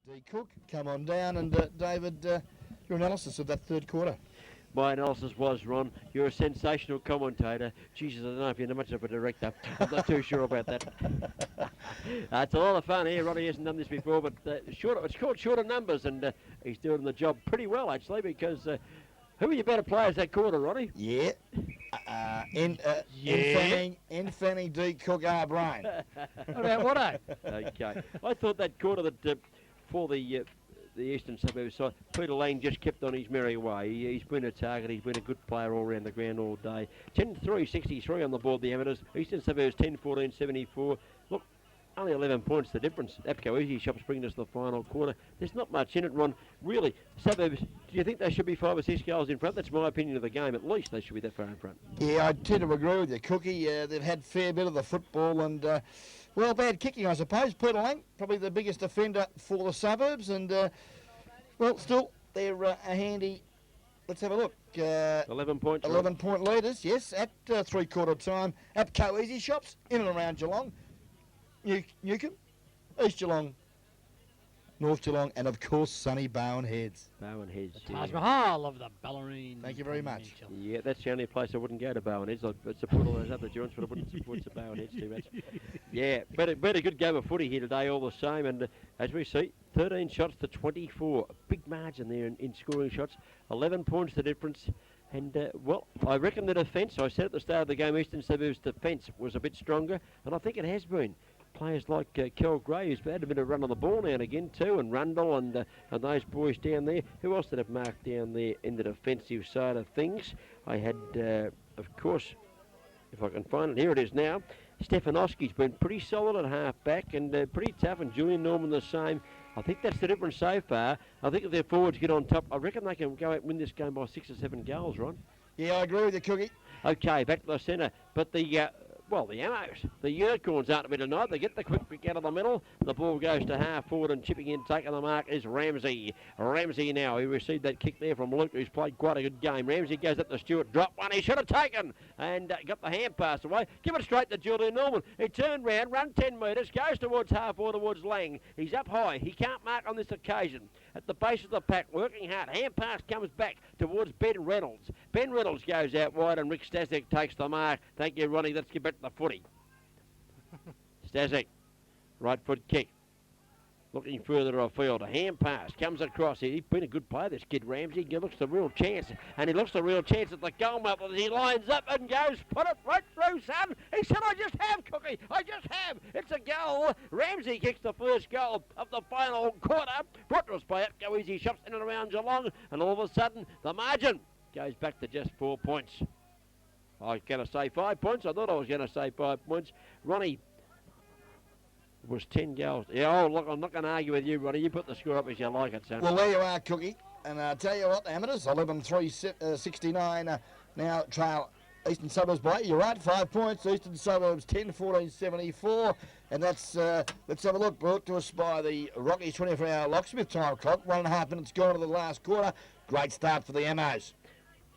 D. Cook, come on down, and David, your analysis of that third quarter. My analysis was, Ron, you're a sensational commentator. Jesus, I don't know if you're much of a director. I'm not too sure about that. It's a lot of fun here. Ronnie hasn't done this before, but it's called Shorter Numbers, and he's doing the job pretty well, actually, because who are your better players that quarter, Ronnie? Yeah. Fanning, D. Cook, R. Brain. About what, eh? Okay. I thought that quarter that for the eastern suburbs side, Peter Lang just kept on his merry way. He's been a target. He's been a good player all around the ground all day. 10-3-63 on the board, the amateurs. Eastern suburbs 10-14-74. Look, only 11 points the difference. APCO Easy Shops bringing us the final quarter. There's not much in it, Ron. Really, suburbs, do you think they should be 5 or 6 goals in front? That's my opinion of the game. At least they should be that far in front. Yeah, I tend to agree with you, Cookie. They've had a fair bit of the football and, well, bad kicking, I suppose. Peter Lang, probably the biggest offender for the suburbs. And, well, still, they're a handy... Let's have a look. 11 points. 11-point leaders, yes, at three-quarter time. APCO Easy Shops, in and around Geelong. Newcombe, East Geelong, North Geelong, and of course sunny Bowen Heads. Bowen Heads. The Taj Mahal of the Ballerine. Thank you very much. Yeah, that's the only place I wouldn't go to, Bowen Heads. I'd support all those other joints, but I wouldn't support the Bowen Heads too much. Yeah, but a good game of footy here today all the same, and as we see, 13 shots to 24. A big margin there in scoring shots. 11 points the difference. And, well, I reckon the defence, I said at the start of the game, Eastern Suburbs defence was a bit stronger, and I think it has been. Players like Kel Gray, who's had a bit of run on the ball now and again too, and Rundle and those boys down there. Who else did have marked down there in the defensive side of things? I had, of course, if I can find it, here it is now. Stefanowski's been pretty solid at half-back and pretty tough, and Julian Norman the same. I think that's the difference so far. I think if their forwards get on top, I reckon they can go out and win this game by 6 or 7 goals, Ron. Yeah, I agree with you, Cookie. Okay, back to the centre. But the Ammos, the Unicorns aren't to be tonight. They get the quick pick out of the middle. The ball goes to half forward, and chipping in, taking the mark is Ramsey. Ramsey now, he received that kick there from Luke, who's played quite a good game. Ramsey goes up to Stewart, drop one, he should have taken, and got the hand pass away. Give it straight to Julian Norman. He turned round, run 10 metres, goes towards half forward towards Lang. He's up high. He can't mark on this occasion. At the base of the pack, working hard. Hand pass comes back towards Ben Reynolds. Ben Reynolds goes out wide, and Rick Stasek takes the mark. Thank you, Ronnie. Let's get back to the footy. Stasek, right foot kick. Looking further afield, a hand pass comes across. He's been a good player, this kid Ramsey. He looks the real chance, and he looks the real chance at the goal mouth as he lines up and goes, put it right through, son. He said, I just have, Cookie, I just have. It's a goal. Ramsey kicks the first goal of the final quarter. Brought to us by APCO Easy Shops in and around Geelong, and all of a sudden, the margin goes back to just 4 points. I was going to say 5 points. I thought I was going to say 5 points. Ronnie was 10 goals. Yeah, oh, look, I'm not going to argue with you, Ronnie. You put the score up as you like it, son. Well, there you are, Cookie. And I'll tell you what, amateurs, 11-3-69 now trail Eastern Suburbs by. You're right, 5 points. Eastern Suburbs 10-14-74. And that's, let's have a look, brought to us by the Rockies 24-hour locksmith time clock. 1.5 minutes gone to the last quarter. Great start for the MOs.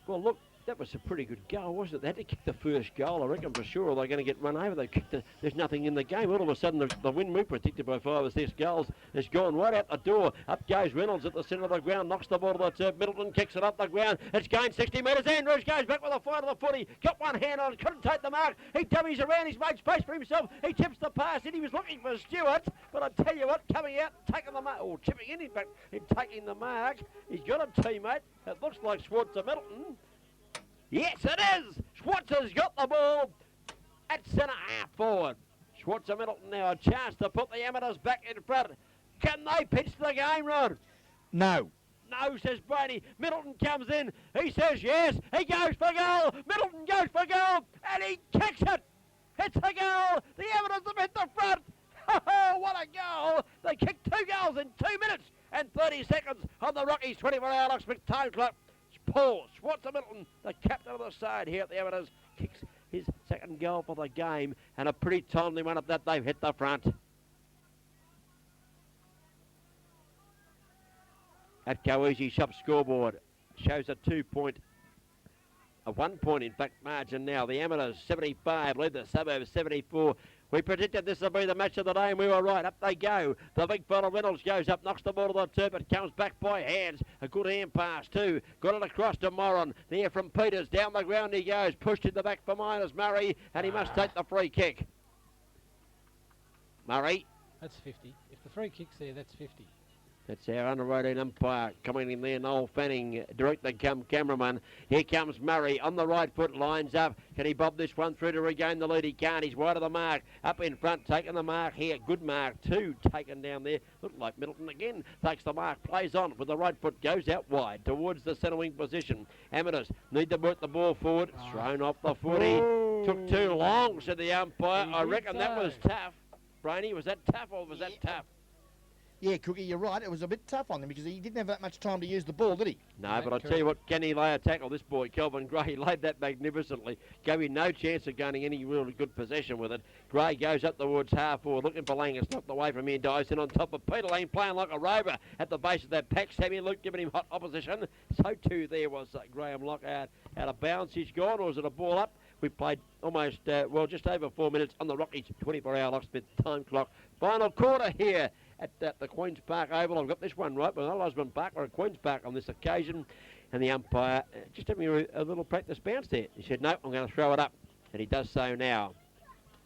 Well, look, that was a pretty good goal, wasn't it? They had to kick the first goal, I reckon, for sure, or they're going to get run over. They kicked there's nothing in the game. All of a sudden, the wind we predicted by 5 or 6 goals has gone right out the door. Up goes Reynolds at the centre of the ground, knocks the ball to the turf. Middleton kicks it up the ground. It's going 60 metres. Andrews goes back with a fight of the footy. Got one hand on it, couldn't take the mark. He dummies around, he's made space for himself. He tips the pass in. He was looking for Stewart, but I tell you what, coming out, taking the mark, or chipping in fact, in taking the mark. He's got a teammate. It looks like Schwarzer Middleton. Yes, it is! Schwarzer's got the ball at centre half forward. Schwarzer Middleton now a chance to put the amateurs back in front. Can they pitch the game, Rod? No. No, says Brady. Middleton comes in. He says yes. He goes for goal. Middleton goes for goal. And he kicks it. It's a goal. The amateurs have hit the front. Oh, what a goal. They kicked 2 goals in 2 minutes and 30 seconds on the Rockies 24-hour locksmith time clock. Paul Schwarzer Middleton, the captain of the side here at the Amateurs, kicks his second goal for the game, and a pretty timely one at that. They've hit the front. APCO Easy Shop scoreboard shows a 1 point in fact margin now. The Amateurs 75 lead the Suburbs 74. We predicted this would be the match of the day, and we were right. Up they go. The big fella Reynolds goes up, knocks the ball to the turf. It comes back by hands. A good hand pass too. Got it across to Moran. There from Peters. Down the ground he goes. Pushed in the back for Miners Murray, and he must take the free kick. Murray. That's 50. If the free kick's there, that's 50. That's our under-18 umpire coming in there, Noel Fanning, director come cameraman. Here comes Murray on the right foot, lines up. Can he bob this one through to regain the lead? He can't. He's wide of the mark. Up in front, taking the mark here. Good mark, too, taken down there. Looked like Middleton again. Takes the mark, plays on with the right foot, goes out wide towards the centre wing position. Amateurs need to work the ball forward. Thrown off the footy. Took too long, said the umpire. I reckon that was tough. Brainy, was that tough or was that tough? Yeah, Cookie, you're right. It was a bit tough on him because he didn't have that much time to use the ball, did he? No, but I'll tell you what, can he lay a tackle? This boy, Kelvin Gray, he laid that magnificently. Gave him no chance of gaining any really good possession with it. Gray goes up towards half forward, looking for Lang. It's knocked away from him. Dives in on top of Peter Lang, playing like a rover at the base of that pack. Sammy Luke giving him hot opposition. So too there was Graham Lockhart out of bounds. He's gone, or is it a ball up? We played almost, just over 4 minutes on the Rockies 24-hour locksmith time clock. Final quarter here at the Queen's Park Oval. I've got this one right, but Osborne Park or at Queen's Park on this occasion. And the umpire just having a little practice bounce there. He said, no, I'm going to throw it up. And he does so now.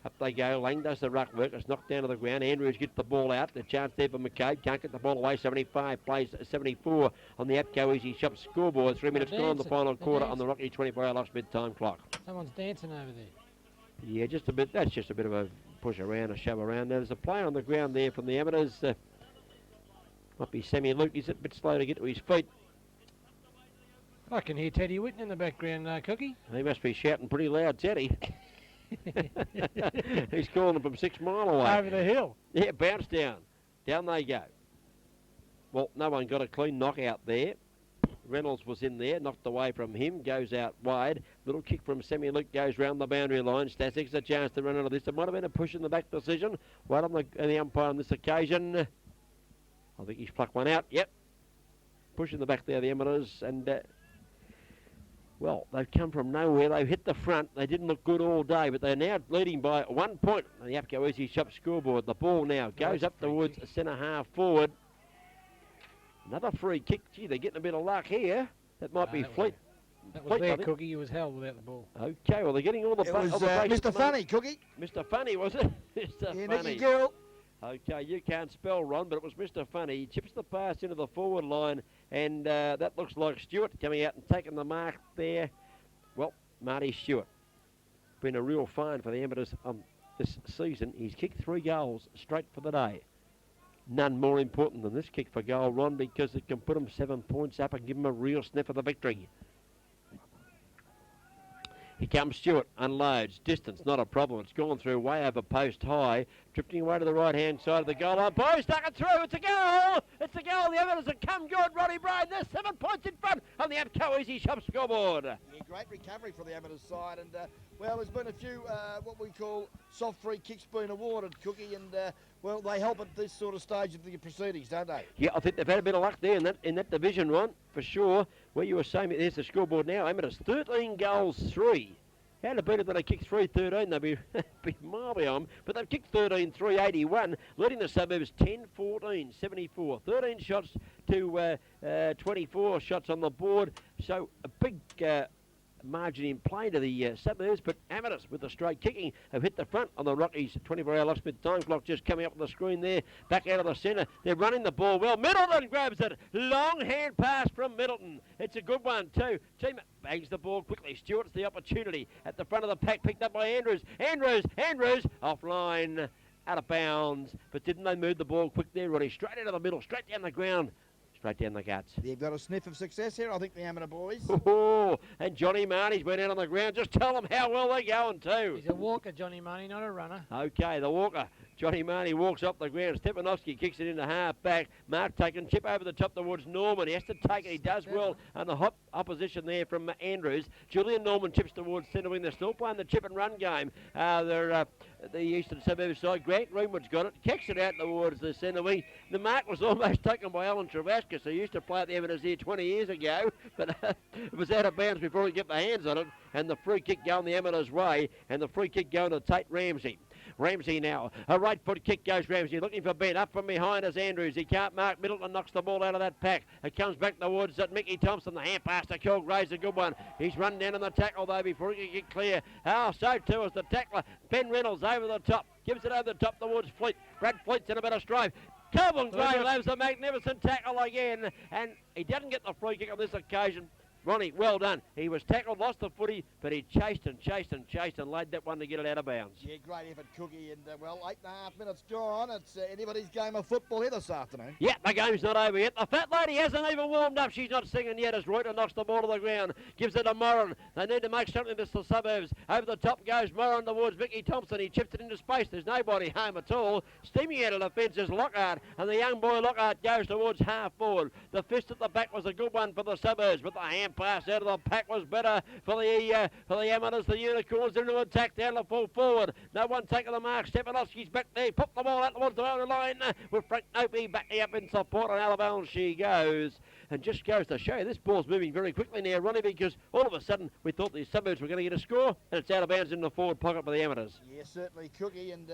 Up they go. Lang does the ruck work. It's knocked down to the ground. Andrews gets the ball out. The chance there for McCabe. Can't get the ball away. 75 plays 74 on the APCO Easy Shop scoreboard. 3 minutes gone, the final quarter on the Rocky 24-hour locksmith time clock. Someone's dancing over there. Yeah, just a bit. That's just a bit of a push around, a shove around. There's a player on the ground there from the amateurs. Might be Sammy Luke. He's a bit slow to get to his feet. I can hear Teddy Whitten in the background, Cookie. He must be shouting pretty loud, Teddy. He's calling them from 6 mile away. Over the hill. Yeah, bounce down. Down they go. Well, no one got a clean knockout there. Reynolds was in there, knocked away from him, goes out wide. Little kick from Sammy Luke goes round the boundary line. Stasik's a chance to run out of this. It might have been a push in the back decision. Right on the umpire on this occasion. I think he's plucked one out. Yep. Push in the back there, the amateurs. And, well, they've come from nowhere. They've hit the front. They didn't look good all day, but they're now leading by 1 point on the APCO Easy Shop scoreboard. The ball now goes up towards centre half forward. Another free kick. Gee, they're getting a bit of luck here. That might be Fleet. That was their Cookie. He was held without the ball. Okay, well, they're getting all the... It was Mr. Funny, Cookie. Mr. Funny, was it? Mr. Yeah, Funny. Nicky Gill. Okay, you can't spell, Ron, but it was Mr. Funny. He chips the pass into the forward line, and that looks like Stewart coming out and taking the mark there. Well, Marty Stewart. Been a real find for the amateurs this season. He's kicked 3 goals straight for the day. None more important than this kick for goal, Ron, because it can put them 7 points up and give them a real sniff of the victory. Here comes Stewart, unloads, distance, not a problem. It's gone through way over post high, drifting away to the right-hand side of the goal line. Boy, stuck it through, it's a goal! It's a goal, the evidence have come good, Roddy Brain, there's 7 points in front on the APCO Easy Shop scoreboard. Yeah, great recovery for the amateurs side, and well, there's been a few what we call soft free kicks being awarded, Cookie, and well, they help at this sort of stage of the proceedings, don't they? Yeah, I think they've had a bit of luck there in that division, Ron, for sure. Where you were saying, there's the scoreboard now, amateurs 13 goals 3. How to beat it that they kicked 3-13, they'd be mile behind, but they've kicked 13-3, 81, leading the Suburbs 10-14, 74. 13 shots to 24 shots on the board, so a big margin in play to the Suburbs, but amateurs with the straight kicking have hit the front on the Rockies 24-hour locksmith time clock just coming up on the screen there, back out of the centre. They're running the ball well. Middleton grabs it. Long hand pass from Middleton. It's a good one too. Team bangs the ball quickly. Stewart's the opportunity at the front of the pack, picked up by Andrews. Andrews offline, out of bounds, but didn't they move the ball quick there, Roddy? Straight into the middle, straight down the ground. Straight down the guts. They've got a sniff of success here, I think, the amateur boys. Oh, and Johnny Marnie's went out on the ground. Just tell them how well they're going too. He's a walker, Johnny Marnie, not a runner. Okay, the walker. Johnny Marnie walks off the ground. Stepanovsky kicks it into half back. Mark taking chip over the top towards Norman. He has to take it. He does well. And the hot opposition there from Andrews. Julian Norman chips towards centre wing. They're still playing the chip and run game. They're the eastern suburbs side. Grant Greenwood's got it. Kicks it out towards the centre wing. The mark was almost taken by Alan Travascus, who used to play at the Amateurs here 20 years ago. But it was out of bounds before he got the hands on it. And the free kick going the Amateurs way. And the free kick going to Tate Ramsey. Ramsey now. A right foot kick goes Ramsey. Looking for Ben. Up from behind is Andrews. He can't mark. Middleton knocks the ball out of that pack. It comes back towards Mickey Thompson. The hand pass to Kilgrave's a good one. He's run down in the tackle though before he can get clear. So too is the tackler. Ben Reynolds over the top. Gives it over the top towards Fleet. Brad Fleet's in a bit of strife. Calvin Gray loves a magnificent tackle again, and he doesn't get the free kick on this occasion. Ronnie, well done. He was tackled, lost the footy, but he chased and laid that one to get it out of bounds. Yeah, great effort, Cookie. And, 8.5 minutes gone. It's anybody's game of football here this afternoon. Yeah, the game's not over yet. The fat lady hasn't even warmed up. She's not singing yet as Reuter knocks the ball to the ground. Gives it to Moran. They need to make something of this, the Suburbs. Over the top goes Moran towards Mickey Thompson. He chips it into space. There's nobody home at all. Steaming out of the fence is Lockhart. And the young boy Lockhart goes towards half forward. The fist at the back was a good one for the Suburbs, but the hand pass out of the pack was better for the Amateurs. The Unicorns into attack down the full forward. No one taking the mark. Stefanovski's back there. Put the ball out towards the boundary line with Frank Nope backing up in support, and Alabama she goes. And just goes to show you, this ball's moving very quickly now, Ronnie, because all of a sudden we thought the Suburbs were going to get a score, and it's out of bounds in the forward pocket for the Amateurs. Yeah, certainly, Cookie, and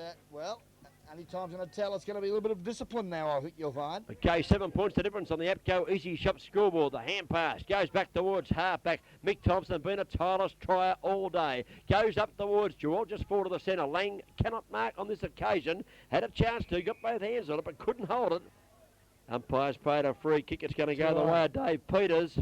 any time's going to tell. It's going to be a little bit of discipline now, I think you'll find. Okay, 7 points the difference on the APCO Easy Shop scoreboard. The hand pass goes back towards halfback. Mick Thompson been a tireless trier all day. Goes up towards Jewel, just forward to the centre. Lang cannot mark on this occasion. Had a chance to, got both hands on it, but couldn't hold it. Umpire's paid a free kick. It's going to go the way of Dave Peters.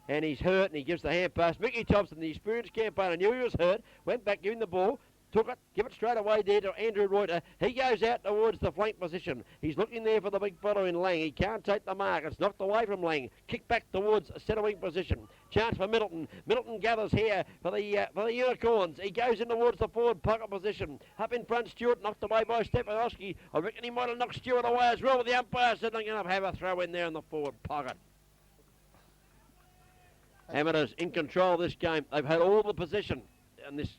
And he's hurt, and he gives the hand pass. Mickey Thompson, the experienced campaigner, knew he was hurt. Went back, giving the ball. Took it, give it straight away there to Andrew Reuter. He goes out towards the flank position. He's looking there for the big fellow in Lang. He can't take the mark. It's knocked away from Lang. Kick back towards centre wing position. Chance for Middleton. Middleton gathers here for the Unicorns. He goes in towards the forward pocket position. Up in front, Stewart knocked away by Stefanovski. I reckon he might have knocked Stewart away as well, but the umpire said they're going to have a throw in there in the forward pocket. Amateurs in control of this game. They've had all the possession.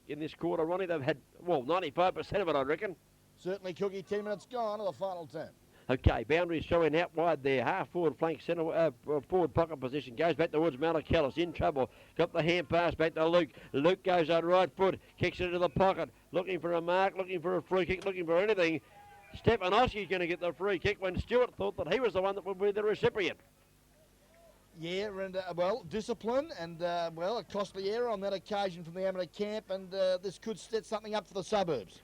In this quarter, Ronnie, they've had, 95% of it, I reckon. Certainly, Cookie, 10 minutes gone to the final turn. Okay, boundaries showing out wide there. Half forward flank, centre forward pocket position. Goes back towards Malakalis, in trouble. Got the hand pass back to Luke. Luke goes on right foot, kicks it into the pocket. Looking for a mark, looking for a free kick, looking for anything. Stefanovski's going to get the free kick when Stewart thought that he was the one that would be the recipient. Yeah, and discipline and a costly error on that occasion from the amateur camp, and this could set something up for the Suburbs.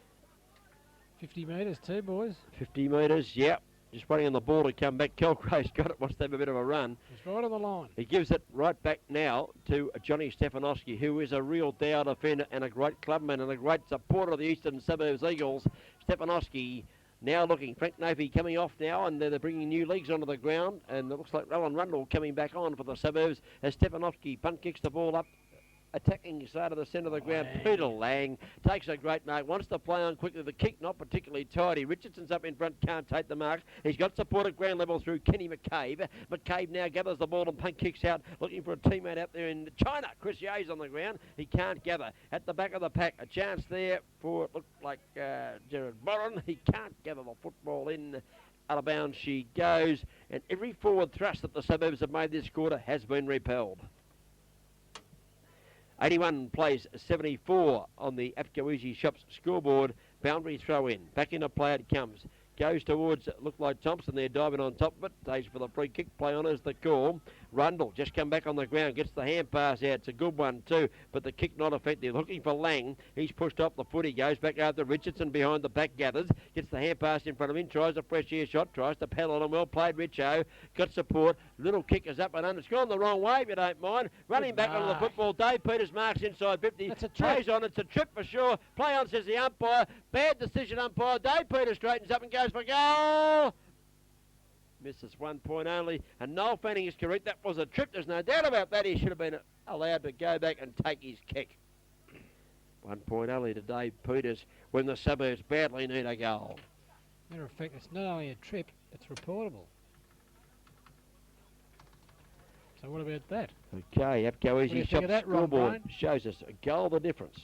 50 metres too, boys. 50 metres, yep. Just waiting on the ball to come back. Kilgrave's got it, wants to have a bit of a run. It's right on the line. He gives it right back now to Johnny Stefanovski, who is a real Dow defender and a great clubman and a great supporter of the Eastern Suburbs Eagles. Stefanovski now looking, Frank Nope coming off now, and they're bringing new legs onto the ground, and it looks like Rowan Rundle coming back on for the Suburbs as Stefanovski punt kicks the ball up, attacking side of the centre of the ground. Peter Lang takes a great mark, wants to play on quickly. The kick not particularly tidy. Richardson's up in front, can't take the mark. He's got support at ground level through Kenny McCabe. McCabe now gathers the ball and punt kicks out, looking for a teammate out there in China. Chris Ye's on the ground. He can't gather. At the back of the pack, a chance there for, it looked like Jared Moran. He can't gather the football in. Out of bounds she goes, and every forward thrust that the Suburbs have made this quarter has been repelled. 81 plays 74 on the APCO Easy Shops scoreboard. Boundary throw in. Back into play it comes. Goes towards, look like Thompson there diving on top of it. Takes for the free kick. Play on as the call. Rundle just come back on the ground. Gets the hand pass out. It's a good one too, but the kick not effective. Looking for Lang. He's pushed off the foot. He goes back after Richardson behind the back gathers. Gets the hand pass in front of him. Tries a fresh air shot. Tries to paddle on. Well played, Richo. Got support. Little kick is up and under. It's gone the wrong way if you don't mind. Running back onto the football. Dave Peters marks inside 50. That's a trip. Plays on. It's a trip for sure. Play on, says the umpire. Bad decision, umpire. Dave Peters straightens up and goes for goal. Misses 1 point only, and Noel Fanning is correct. That was a trip. There's no doubt about that. He should have been allowed to go back and take his kick. 1 point only to Dave Peters when the Suburbs badly need a goal. Matter of fact, it's not only a trip, it's reportable. So what about that? Okay, APCO Easy Shop scoreboard Ron, shows us a goal the difference.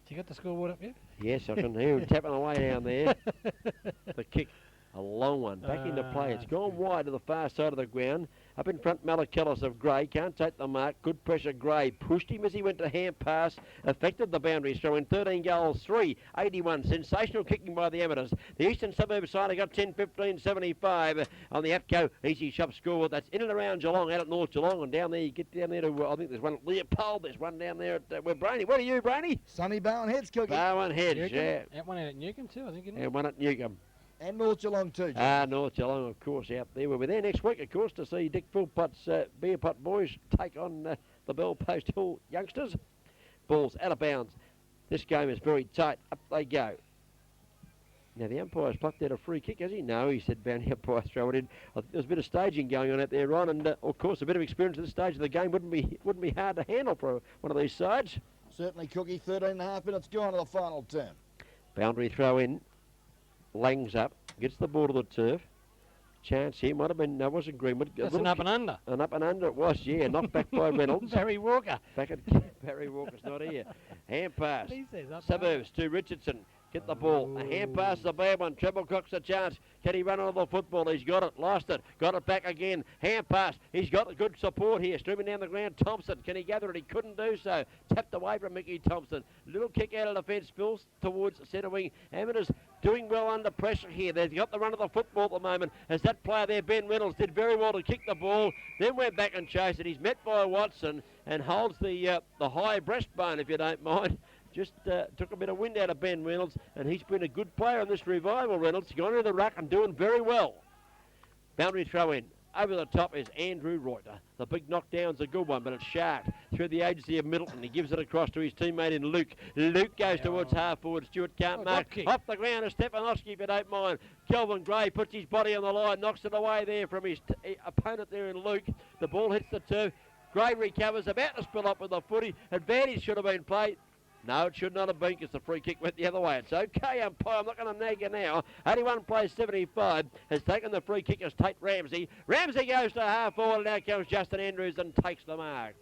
You got the scoreboard up yet? Yes, I can hear him tapping away down there. The kick A long one. Back into play. It's gone wide to the far side of the ground. Up in front, Malakellis of Gray. Can't take the mark. Good pressure, Gray. Pushed him as he went to hand pass. Affected the boundary throw in 13 goals, 3-81. Sensational kicking by the amateurs. The Eastern Suburbs side have got 10-15-75 on the APCO Easy Shop score. That's in and around Geelong, out at North Geelong. And down there, you get down there to, I think there's one at Leopold. There's one down there at, where Brainy. Where are you, Brainy? Sunny Bowen Heads, Cookie. Bowen Heads, Newcombe? yeah. That one out at Newcombe too, I think, isn't it? And one at Newcombe. And North Geelong too, John. North Geelong, of course, out there. We'll be there next week, of course, to see Dick Philpott's Beer Pot boys take on the Bell Post Hill youngsters. Ball's out of bounds. This game is very tight. Up they go. Now, the umpire's plucked out a free kick, has he? No, he said boundary umpire throw it in. There's a bit of staging going on out there, Ron, and of course, a bit of experience at this stage of the game wouldn't be hard to handle for one of these sides. Certainly, Cookie. 13.5 minutes gone to the final term. Boundary throw in. Lang's up, gets the ball to the turf. Chance here, might have been, no, wasn't Greenwood. That's an up and under. An up and under it was, yeah, knocked back by Reynolds. Barry Walker. Back at Barry Walker's not here. Hand pass. He says up Suburbs to Richardson. Get the ball. A hand pass is a bad one. Treble Cox a chance. Can he run onto the football? He's got it. Lost it. Got it back again. Hand pass. He's got good support here. Streaming down the ground. Thompson. Can he gather it? He couldn't do so. Tapped away from Mickey Thompson. Little kick out of the fence. Spills towards centre wing. Amateurs doing well under pressure here. They've got the run of the football at the moment. As that player there, Ben Reynolds, did very well to kick the ball. Then went back and chased it. He's met by Watson and holds the high breastbone, if you don't mind. Just took a bit of wind out of Ben Reynolds, and he's been a good player in this revival, Reynolds. Gone into the ruck and doing very well. Boundary throw in. Over the top is Andrew Reuter. The big knockdown's a good one, but it's sharked through the agency of Middleton. He gives it across to his teammate in Luke. Luke goes towards half forward. Stewart can't mark. Off the ground is Stefanowski, if you don't mind. Kelvin Gray puts his body on the line, knocks it away there from his opponent there in Luke. The ball hits the turf. Gray recovers, about to spill up with the footy. Advantage should have been played. No, it should not have been because the free kick went the other way. It's okay, umpire. I'm not going to nag you now. 81 plays 75. Has taken the free kick as Tate Ramsey. Ramsey goes to half forward. Now comes Justin Andrews and takes the mark.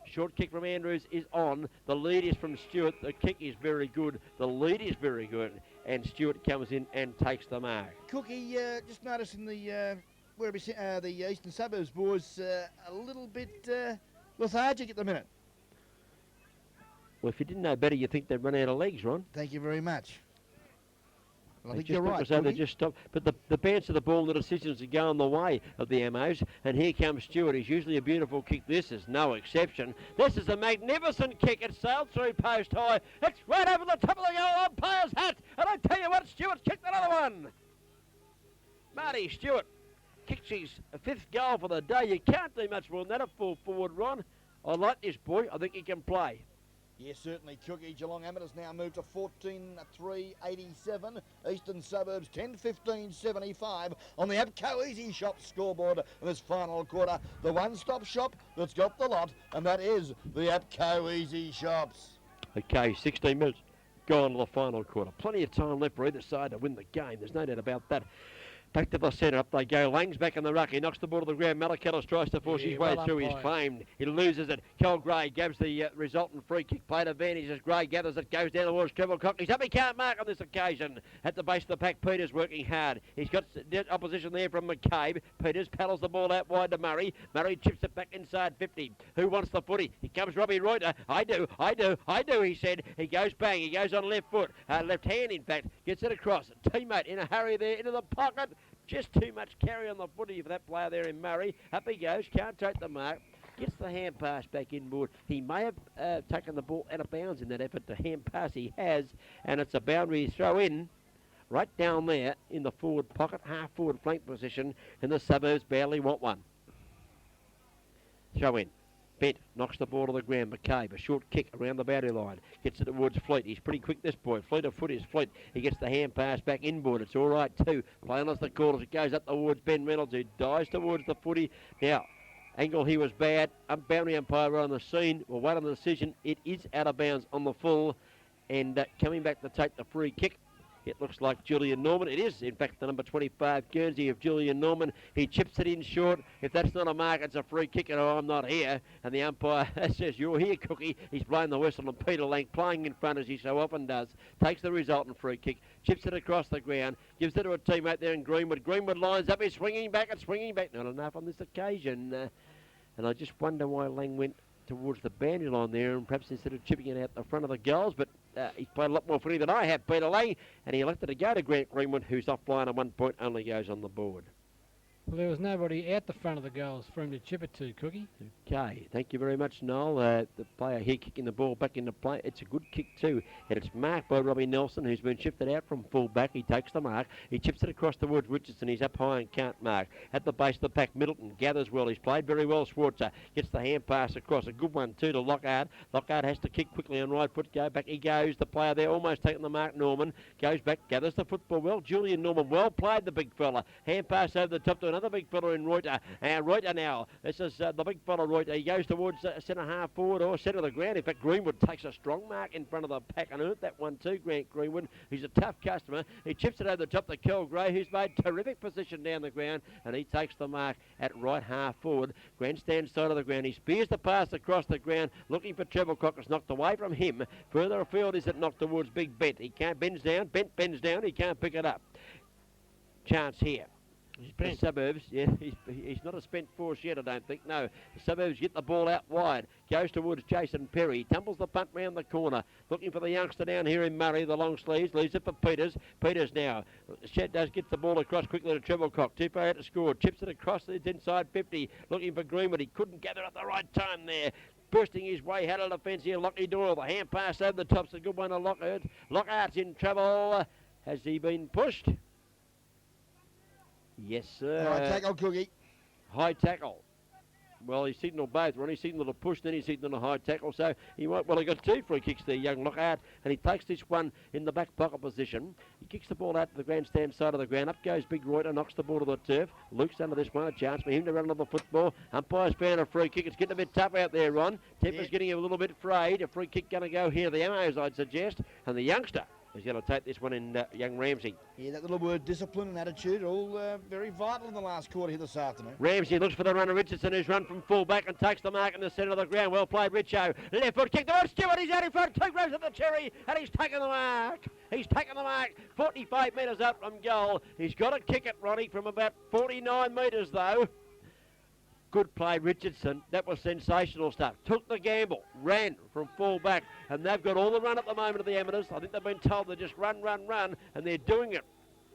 Short kick from Andrews is on. The lead is from Stewart. The kick is very good. The lead is very good. And Stewart comes in and takes the mark. Cookie, just noticing the Eastern Suburbs boys a little bit lethargic at the minute. Well, if you didn't know better, you'd think they'd run out of legs, Ron. Thank you very much. Well, I think just you're right. They just stopped. But the bounce of the ball and the decisions are going the way of the Amos. And here comes Stewart. He's usually a beautiful kick. This is no exception. This is a magnificent kick. It sailed through post high. It's right over the top of the goal umpire's hat. And I tell you what, Stewart's kicked another one. Marty Stewart kicks his fifth goal for the day. You can't do much more than that at full forward, Ron. I like this boy. I think he can play. Yes, certainly, Cookie. Geelong Amateurs now move to 14-3-87. Eastern Suburbs 10-15-75 on the APCO Easy Shop scoreboard in this final quarter. The one-stop shop that's got the lot, and that is the APCO Easy Shops. Okay, 16 minutes gone to the final quarter. Plenty of time left for either side to win the game. There's no doubt about that. Back to the centre, up they go. Lang's back in the ruck. He knocks the ball to the ground. Malakellis tries to force his way through. He's claimed. He loses it. Kel Gray gives the resultant free kick. Played advantage as Gray gathers it. Goes down towards Treble Cox. He's up. He can't mark on this occasion. At the base of the pack, Peters working hard. He's got opposition there from McCabe. Peters paddles the ball out wide to Murray. Murray chips it back inside 50. Who wants the footy? Here comes Robbie Reuter. I do, he said. He goes bang. He goes on left foot. Left hand, in fact. Gets it across. Teammate in a hurry there into the pocket. Just too much carry on the footy for that player there in Murray. Up he goes, can't take the mark. Gets the hand pass back inboard. He may have taken the ball out of bounds in that effort to hand pass. He has, and it's a boundary throw in right down there in the forward pocket, half forward flank position, and the Suburbs barely want one. Throw in. Bent knocks the ball to the ground. McCabe, a short kick around the boundary line. Gets it towards Fleet. He's pretty quick, this boy. Fleet of foot is Fleet. He gets the hand pass back inboard. It's all right, too. Playing as the call as it goes up towards Ben Reynolds, who dives towards the footy. Now, angle here was bad. Boundary umpire on the scene. We'll wait on the decision. It is out of bounds on the full. And coming back to take the free kick It looks like Julian Norman. It is, in fact, the number 25 Guernsey of Julian Norman. He chips it in short. If that's not a mark, it's a free kick, and I'm not here. And the umpire says, you're here, Cookie. He's blown the whistle, and Peter Lang, playing in front as he so often does, takes the resultant free kick, chips it across the ground, gives it to a teammate there in Greenwood. Greenwood lines up, he's swinging back and swinging back. Not enough on this occasion. And I just wonder why Lang went towards the boundary line there, and perhaps instead of chipping it out the front of the goals, but he's played a lot more footy than I have, Peter Lang, and he elected to go to Grant Greenwood, who's offline at 1 point, only goes on the board. Well, there was nobody at the front of the goals for him to chip it to, Cookie. Okay, thank you very much, Noel. The player here kicking the ball back into play. It's a good kick too, and it's marked by Robbie Nelson, who's been shifted out from full back. He takes the mark. He chips it across towards Richardson. He's up high and can't mark. At the base of the pack, Middleton gathers well. He's played very well. Schwarzer gets the hand pass across. A good one too to Lockhart. Lockhart has to kick quickly on right foot. Go back he goes. The player there almost taking the mark. Norman goes back, gathers the football well. Julian Norman, well played, the big fella. Hand pass over the top to another big fella in Reuter. And Reuter now. This is the big fella Reuter. He goes towards centre half forward or centre of the ground. In fact, Greenwood takes a strong mark in front of the pack and earned that one too, Grant Greenwood. He's a tough customer. He chips it over the top to Kel Gray, who's made terrific position down the ground, and he takes the mark at right half forward. Grandstand side of the ground. He spears the pass across the ground, looking for Treble-Cock. It's knocked away from him. Further afield is it knocked towards Big Bent. He can't, bends down, Bent bends down, he can't pick it up. Chance here. The Suburbs, yeah, he's not a spent force yet, I don't think. No, the Suburbs get the ball out wide. Goes towards Jason Perry. Tumbles the punt round the corner. Looking for the youngster down here in Murray, the long sleeves. Leaves it for Peters. Peters now. Shed does get the ball across quickly to Treble-Cock. Too far out to score. Chips it across. It's inside 50. Looking for Greenwood. He couldn't gather at the right time there. Bursting his way, had a defence here. Lockie Doyle. The hand pass over the top's a good one to Lockhart. Lockhart's in trouble. Has he been pushed? Yes, sir. High tackle, Cookie. High tackle. Well, he signalled both. Ronnie signalled a push, then he signalled a high tackle. So he might well have got two free kicks there, young Lockhart. And he takes this one in the back pocket position. He kicks the ball out to the grandstand side of the ground. Up goes Big Reuter, knocks the ball to the turf. Luke's under this one, a chance for him to run another football. Umpire's found a free kick. It's getting a bit tough out there, Ron. Temper's getting a little bit frayed. A free kick going to go here. The Amos, I'd suggest. And the youngster is going to take this one in, young Ramsey. Yeah, that little word discipline and attitude all very vital in the last quarter here this afternoon. Ramsey looks for the runner Richardson, who's run from full back and takes the mark in the centre of the ground. Well played, Richo. Left foot kick towards Stewart. He's out in front. Two rows of the cherry, and he's taken the mark. He's taken the mark. 45 metres up from goal. He's got to kick it, Ronnie, from about 49 metres though. Good play, Richardson. That was sensational stuff. Took the gamble, ran from full back, and they've got all the run at the moment of the amateurs. I think they've been told to just run, and they're doing it.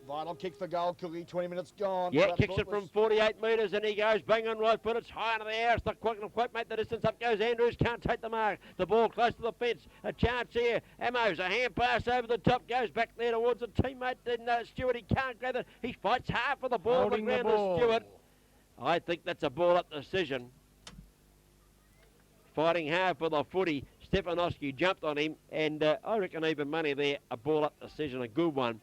Vital kick for goal, Cookie. 20 minutes gone. Yeah, kicks it from 48 metres, and he goes bang on right foot. It's high into the air. It's not quite going to quite make the distance. Up goes Andrews. Can't take the mark. The ball close to the fence. A chance here. Amos, a hand pass over the top. Goes back there towards a teammate. Then Stewart, he can't grab it. He fights hard for the ball. Holding the ball. Stewart. I think that's a ball-up decision. Fighting hard for the footy. Stefanowski jumped on him, and I reckon even money there. A ball-up decision, a good one.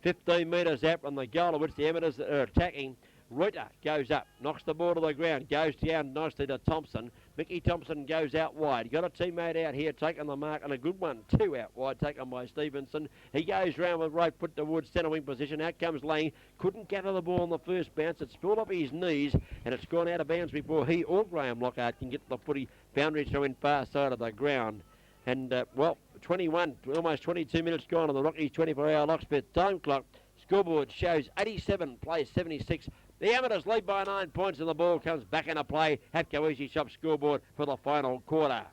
15 metres out from the goal, of which the amateurs are attacking. Reuter goes up, knocks the ball to the ground, goes down nicely to Thompson. Mickey Thompson goes out wide. Got a teammate out here taking the mark, and a good one too out wide, taken by Stevenson. He goes round with right foot towards centre wing position. Out comes Lang. Couldn't gather the ball on the first bounce. It's spilled off his knees, and it's gone out of bounds before he or Graham Lockhart can get the footy boundary through in far side of the ground. And, well, 21, almost 22 minutes gone on the Rockies 24-hour Locksmith time clock. Scoreboard shows 87 plays 76. The amateurs lead by 9 points, and the ball comes back into play at Coeasy Shop scoreboard for the final quarter.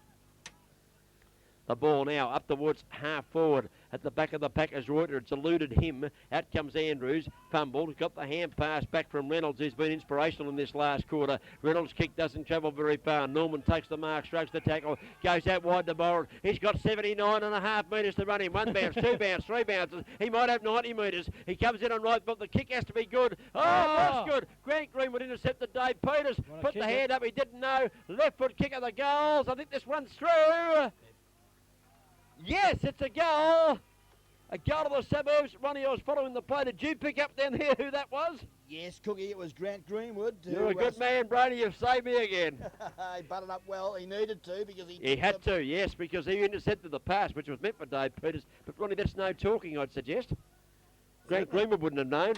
The ball now up towards half forward at the back of the pack as Reuter. It's eluded him. Out comes Andrews. Fumbled. Got the hand pass back from Reynolds, who's been inspirational in this last quarter. Reynolds' kick doesn't travel very far. Norman takes the mark, strokes the tackle, goes out wide to Boren. He's got 79.5 metres to run in. One bounce, two bounce, three bounces. He might have 90 metres. He comes in on right foot. The kick has to be good. Oh, that's good. Grant Greenwood intercepted Dave Peters. Put the hand up. He didn't know. Left foot kick of the goals. I think this one's through. Yes, it's a goal. A goal to the Suburbs. Ronnie, I was following the play. Did you pick up down here who that was? Yes, Cookie, it was Grant Greenwood. You're a good man, Brady. You've saved me again. He butted up well. He needed to because he had to, yes, because he intercepted the pass, which was meant for Dave Peters. But, Ronnie, that's no talking, I'd suggest. Grant Greenwood wouldn't have known.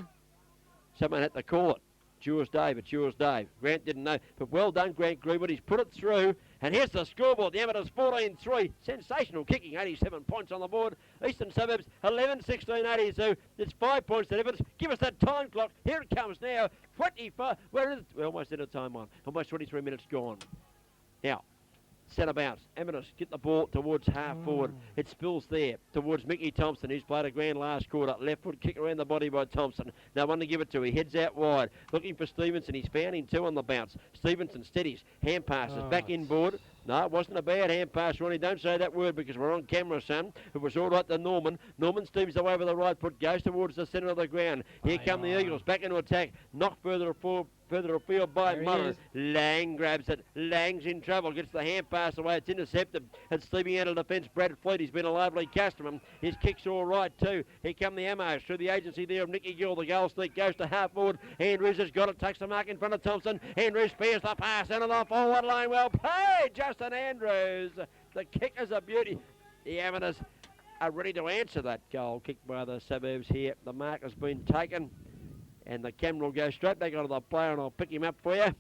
Someone had to call it. It's yours, Dave. It's yours, Dave. Grant didn't know. But well done, Grant Greenwood. He's put it through. And here's the scoreboard. The Amateurs 14-3. Sensational kicking. 87 points on the board. Eastern Suburbs 11-16-82. It's 5 points to difference. Give us that time clock. Here it comes now. 25. Where is it? We're almost out of time on. Almost 23 minutes gone. Now, centre bounce. Amateurs get the ball towards half forward. It spills there towards Mickey Thompson, who's played a grand last quarter. Left foot kick around the body by Thompson. No one to give it to. He heads out wide. Looking for Stevenson. He's found him two on the bounce. Stevenson steadies. Hand passes. Back inboard. No, it wasn't a bad hand pass, Ronnie. Don't say that word because we're on camera, son. It was all right to Norman. Norman steams away with the right foot. Goes towards the centre of the ground. Here come the Eagles. Back into attack. Knocked further afield by Murray. Lang grabs it. Lang's in trouble. Gets the hand pass away. It's intercepted. It's sleeping out of defence. Brad Fleet. He's been a lovely customer. His kick's all right too. Here come the Amos through the agency there of Nicky Gill. The goal sneak goes to half forward. Andrews has got it. Takes the mark in front of Thompson. Andrews spears the pass into the forward line. Well played, Justin Andrews. The kick is a beauty. The Amateurs are ready to answer that goal kicked by the Suburbs here. The mark has been taken. And the camera will go straight back onto the player and I'll pick him up for you.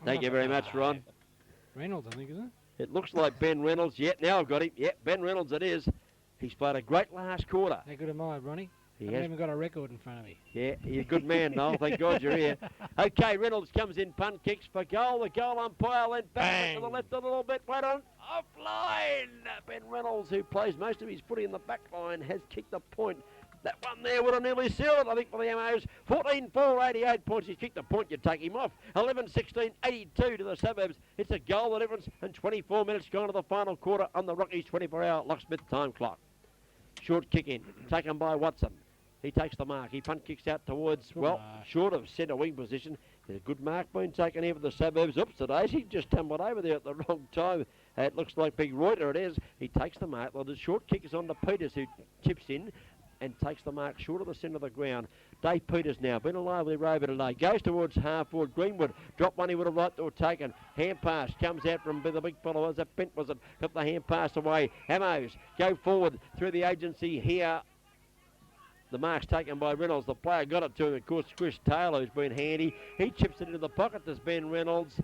Thank you very much, Ron. Reynolds, I think, isn't it? It looks like Ben Reynolds. Yeah, now I've got him. Yeah, Ben Reynolds it is. He's played a great last quarter. How good am I, Ronnie? He I has. haven't even got a record in front of me. Yeah, you're a good man, Noel. Thank God you're here. Okay, Reynolds comes in, punt kicks for goal. The goal umpire went back to the left a little bit. Went on offline. Ben Reynolds, who plays most of his footy in the back line, has kicked the point. That one there would have nearly sealed it, I think, for the MOs. 14-4, 88 points. He's kicked the point, you take him off. 11-16, 82 to the Suburbs. It's a goal, the difference, and 24 minutes gone to the final quarter on the Rockies 24-hour locksmith time clock. Short kick in, taken by Watson. He takes the mark. He punt kicks out towards, short of centre wing position. There's a good mark being taken here for the Suburbs. Oops, today he just tumbled over there at the wrong time. It looks like Big Reuter it is. He takes the mark. Well, the short kick is on to Peters, who chips in and takes the mark short of the centre of the ground. Dave Peters now, been a lively rover today. Goes towards half forward. Greenwood, drop one he would have liked to have taken. Hand pass comes out from the big fellow. Was it Bent? Was it? Got the hand pass away. Hamos go forward through the agency here. The mark's taken by Reynolds. The player got it to him. Of course, Chris Taylor, who's been handy. He chips it into the pocket. There's Ben Reynolds.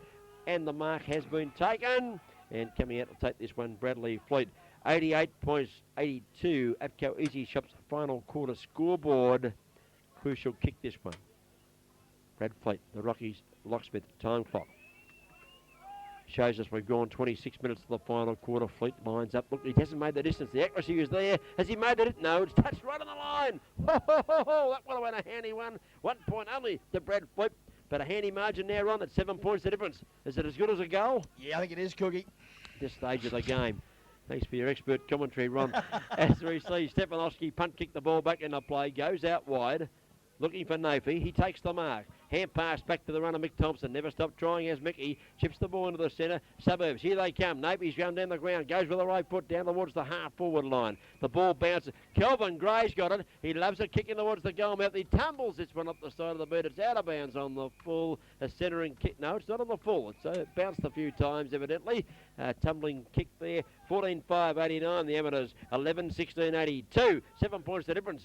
And the mark has been taken. And coming out to take this one, Bradley Fleet. 88 points, 82. Apco Easy Shop's final quarter scoreboard. Crucial kick this one. Brad Fleet, the Rockies locksmith time clock. Shows us we've gone 26 minutes to the final quarter. Fleet lines up. Look, he hasn't made the distance. The accuracy is there. Has he made it? No, it's touched right on the line. Ho, ho, ho, ho. That would have been a handy one. 1 point only to Brad Fleet. But a handy margin now on at 7 points the difference. Is it as good as a goal? Yeah, I think it is, Cookie. This stage of the game. Thanks for your expert commentary, Ron. As we see, Stepanovsky punt kick the ball back into play, goes out wide, looking for Nafi. He takes the mark. Hand pass back to the runner, Mick Thompson. Never stopped trying as Mickey chips the ball into the centre. Suburbs, here they come. Napi's going down the ground, goes with the right foot down towards the half-forward line. The ball bounces. Kelvin Gray's got it. He loves it, kicking towards the goal mouth. He tumbles this one up the side of the boot. It's out of bounds on the full. A centering kick. No, it's not on the full. It's bounced a few times, evidently. Tumbling kick there. 14-5, 89. The Amateurs 11-16, 82. 7 points the difference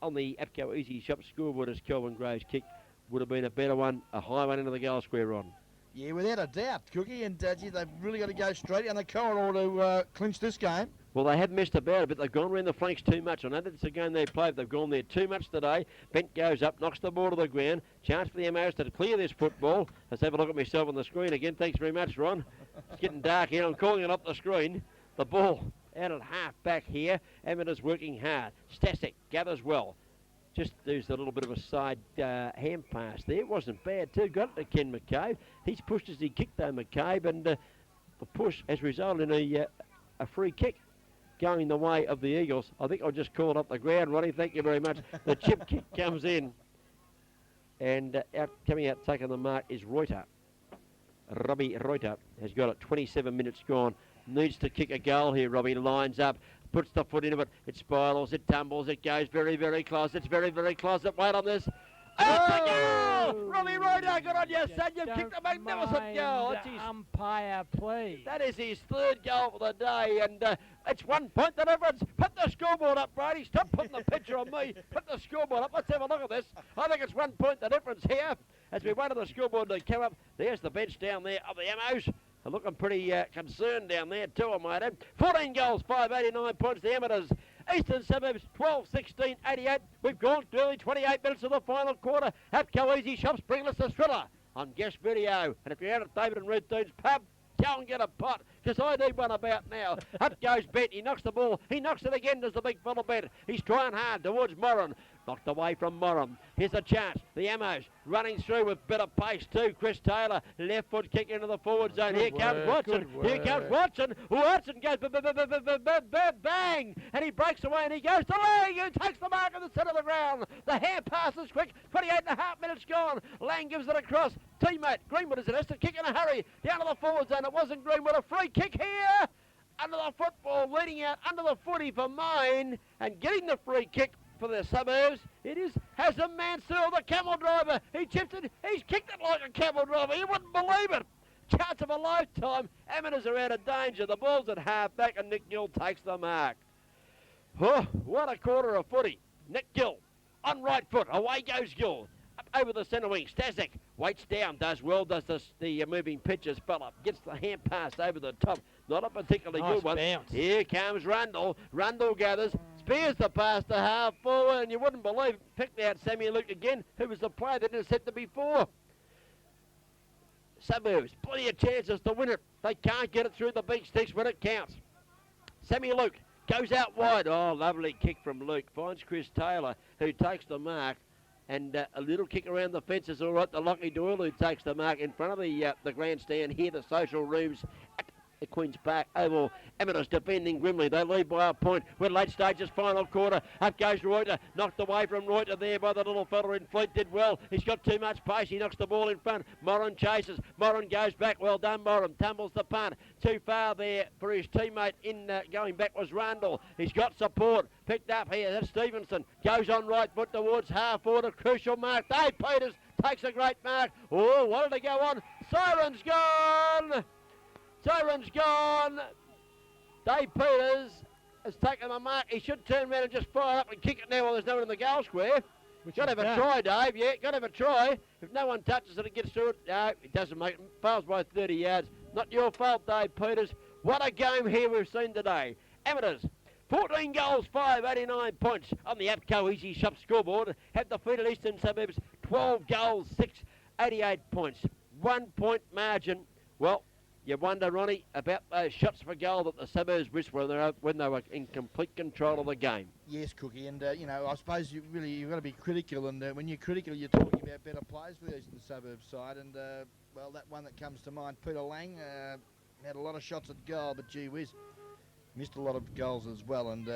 on the Apco Easy Shop scoreboard as Kelvin Gray's kick would have been a better one, a high one into the goal square, Ron. Yeah, without a doubt, Cookie, and gee, they've really got to go straight down the corridor to clinch this game. Well, they have messed about a bit. They've gone around the flanks too much. I know that's a game they played. They've gone there too much today. Bent goes up, knocks the ball to the ground. Chance for the MOs to clear this football. Let's have a look at myself on the screen again. Thanks very much, Ron. It's getting dark here. I'm calling it up the screen. The ball out at half back here. Amateurs working hard. Stasek gathers well. Just used a little bit of a side hand pass there. It wasn't bad too. Got it to Ken McCabe. He's pushed as he kicked though, McCabe, and the push has resulted in a free kick going the way of the Eagles. I think I'll just call it up the ground, Ronnie. Thank you very much. The chip kick comes in, and coming out taking the mark is Reuter. Robbie Reuter has got it. 27 minutes gone. Needs to kick a goal here, Robbie. Lines up. Puts the foot into it. It spirals. It tumbles. It goes very, very close. It's very, very close. Wait on this. Oh, it's a goal! Robbie Reuter good on you, son. You've kicked a magnificent goal. That's his, umpire, please. that is his third goal for the day, and it's 1 point the difference. Put the scoreboard up, Brady. Stop putting the picture on me. Put the scoreboard up. Let's have a look at this. I think it's 1 point the difference here. As we wait for the scoreboard to come up, there's the bench down there of the Amos. They're looking pretty concerned down there too, I might add. 14 goals, 589 points, the amateurs. Eastern Suburbs, 12, 16, 88. We've gone early 28 minutes of the final quarter. Hapco Easy Shops bringing us the thriller on guest video. And if you're out at David and Ruth Dean's pub, go and get a pot, because I need one about now. Up goes Bent, he knocks the ball, he knocks it again, does the big fella Bent. He's trying hard towards Moran. Knocked away from Moran. Here's a chance. The Amos running through with bit of pace too. Chris Taylor, left foot kick into the forward zone. Here comes Watson. Here comes Watson. Watson goes bang, and he breaks away and he goes to Lang, who takes the mark at the centre of the ground. The hand pass is quick. 28 and a half minutes gone. Lang gives it across. Teammate Greenwood is it has to kick in a hurry down to the forward zone. It wasn't Greenwood. A free kick here. Under the football, leading out under the footy for Main, and getting the free kick for the Suburbs. It is Hassan Mansour, the camel driver. He chipped it. He's kicked it like a camel driver. You wouldn't believe it. Chance of a lifetime. Amateurs are out of danger. The ball's at half back, and Nick Gill takes the mark. Oh, what a quarter of footy. Nick Gill on right foot. Away goes Gill. Up over the centre wing. Stasic waits down. Does well. Does the moving pitches fella. Gets the hand pass over the top. Not a particularly Nice good one. bounce. Here comes Rundle. Rundle gathers. Spears the pass to half forward, and you wouldn't believe it. Picked out Sammy Luke again, who was the player that intercepted before. Suburbs, plenty of chances to win it. They can't get it through the big sticks when it counts. Sammy Luke goes out wide. Oh, lovely kick from Luke. Finds Chris Taylor, who takes the mark. And a little kick around the fences, all right, to Lockie Doyle, who takes the mark in front of the grandstand here, the social rooms at the Queen's Park Oval. Amateurs defending grimly. They lead by a point. We're late stages, final quarter. Up goes Reuter. Knocked away from Reuter there by the little fella in Fleet. Did well. He's got too much pace. He knocks the ball in front. Moran chases. Moran goes back. Well done, Moran. Tumbles the punt. Too far there for his teammate in going back was Rundle. He's got support. Picked up here. That's Stevenson. Goes on right foot towards half forward. A crucial mark. Dave Peters takes a great mark. Oh, what did he go on? Siren's gone. Siren's gone. Dave Peters has taken a mark. He should turn around and just fire up and kick it now while there's no one in the goal square. Got to have a try, Dave. Yeah, got to have a try. If no one touches it, it gets through it. No, it doesn't make it. Fails by 30 yards. Not your fault, Dave Peters. What a game here we've seen today. Amateurs, 14 goals, 589 points on the APCO Easy Shop scoreboard. Have defeated Eastern Suburbs, 12 goals, 688 points. 1 point margin. Well, you wonder, Ronnie, about those shots for goal that the Suburbs missed when they were in complete control of the game. Yes, Cookie, and you know, I suppose you've got to be critical, and when you're critical, you're talking about better players for the Eastern Suburbs side, and well, that one that comes to mind, Peter Lang, had a lot of shots at goal, but gee whiz, missed a lot of goals as well, and